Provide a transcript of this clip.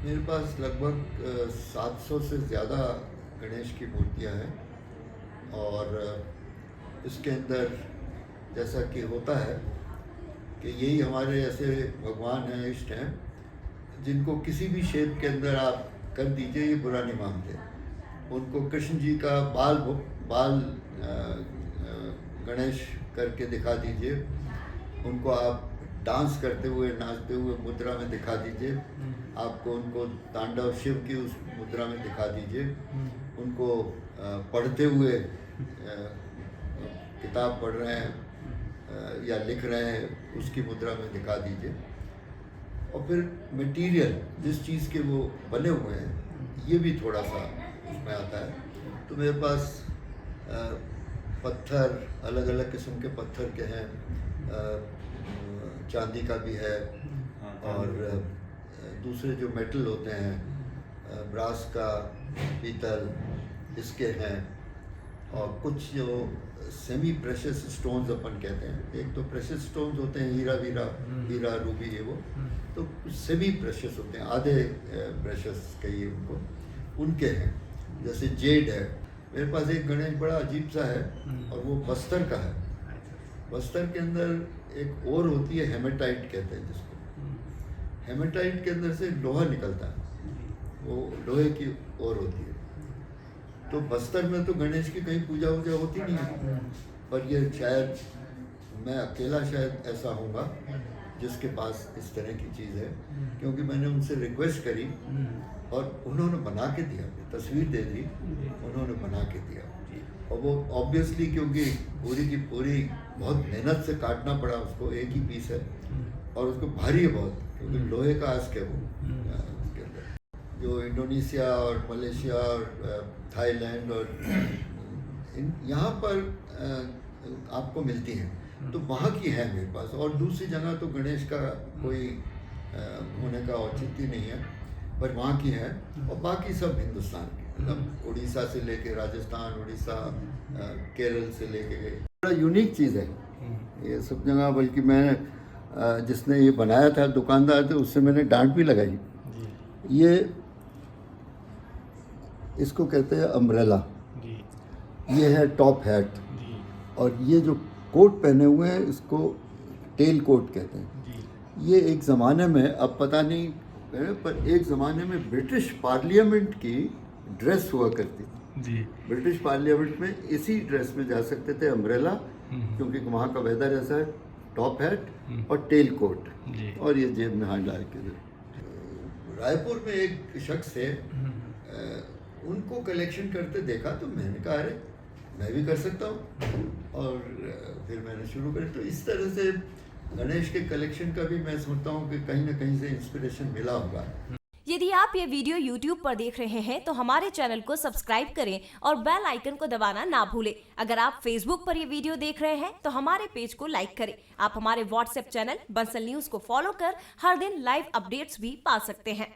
मेरे पास लगभग 700 से ज़्यादा गणेश की मूर्तियाँ हैं और इसके अंदर जैसा कि होता है कि यही हमारे ऐसे भगवान हैं, इष्ट हैं, जिनको किसी भी शेप के अंदर आप कर दीजिए ये बुरा नहीं मानते। उनको कृष्ण जी का बाल गणेश करके दिखा दीजिए, उनको आप डांस करते हुए नाचते हुए मुद्रा में दिखा दीजिए, आपको उनको तांडव शिव की उस मुद्रा में दिखा दीजिए, उनको पढ़ते हुए किताब पढ़ रहे हैं या लिख रहे हैं उसकी मुद्रा में दिखा दीजिए। और फिर मटेरियल जिस चीज़ के वो बने हुए हैं ये भी थोड़ा सा उसमें आता है। तो मेरे पास पत्थर अलग अलग किस्म के पत्थर के हैं, चांदी का भी है और दूसरे जो मेटल होते हैं ब्रास का, पीतल, इसके हैं। और कुछ जो सेमी प्रेशियस स्टोन्स अपन कहते हैं, एक तो प्रेशियस स्टोन्स होते हैं हीरा रूबी ये वो, तो सेमी प्रेशियस होते हैं, आधे प्रेशियस कहिए उनको, उनके हैं। जैसे जेड है। मेरे पास एक गणेश बड़ा अजीब सा है और वो बस्तर का है। बस्तर के अंदर एक और होती है, हेमेटाइट कहते हैं जिसको। हेमेटाइट के अंदर से लोहा निकलता है, वो लोहे की ओर होती है। तो बस्तर में तो गणेश की कहीं पूजा वूजा होती नहीं है, पर ये शायद मैं अकेला शायद ऐसा होगा जिसके पास इस तरह की चीज़ है, क्योंकि मैंने उनसे रिक्वेस्ट करी और उन्होंने बना के दिया, तस्वीर दे दी, उन्होंने बना के दिया। और वो ऑब्वियसली क्योंकि पूरी की पूरी बहुत मेहनत से काटना पड़ा उसको, एक ही पीस है और उसको भारी है बहुत, क्योंकि लोहे का आस्क है वो उसके अंदर। जो इंडोनेशिया और मलेशिया और थाईलैंड और यहाँ पर आपको मिलती हैं, तो वहाँ की है मेरे पास। और दूसरी जगह तो गणेश का कोई होने का औचित्य नहीं है, पर वहाँ की है। और बाकी सब हिंदुस्तान की, मतलब उड़ीसा से लेके राजस्थान, उड़ीसा, केरल से लेके गए। बड़ा यूनिक चीज़ है ये सब जगह। बल्कि मैं जिसने ये बनाया था, दुकानदार थे, उससे मैंने डांट भी लगाई। ये इसको कहते हैं अम्ब्रेला, ये है टॉप हैट, और ये जो कोट पहने हुए हैं इसको टेल कोट कहते हैं। ये एक ज़माने में, अब पता नहीं, पर एक ज़माने में ब्रिटिश पार्लियामेंट की ड्रेस हुआ करती थी। ब्रिटिश पार्लियामेंट में इसी ड्रेस में जा सकते थे, अम्ब्रेला, क्योंकि वहाँ का वेदर ऐसा है, टॉप हैट और टेल कोट, और ये जेब में हाथ डाल के। रायपुर में एक शख्स थे, उनको कलेक्शन करते देखा तो मैंने कहा अरे मैं भी कर सकता हूँ, और फिर मैंने शुरू कर। तो इस तरह से गणेश के कलेक्शन का भी मैं समझता हूँ कि कहीं ना कहीं से इंस्पिरेशन मिला होगा। यदि आप ये वीडियो YouTube पर देख रहे हैं तो हमारे चैनल को सब्सक्राइब करें और बेल आइकन को दबाना ना भूलें। अगर आप Facebook पर ये वीडियो देख रहे हैं तो हमारे पेज को लाइक करें। आप हमारे WhatsApp चैनल बंसल न्यूज को फॉलो कर हर दिन लाइव अपडेट्स भी पा सकते हैं।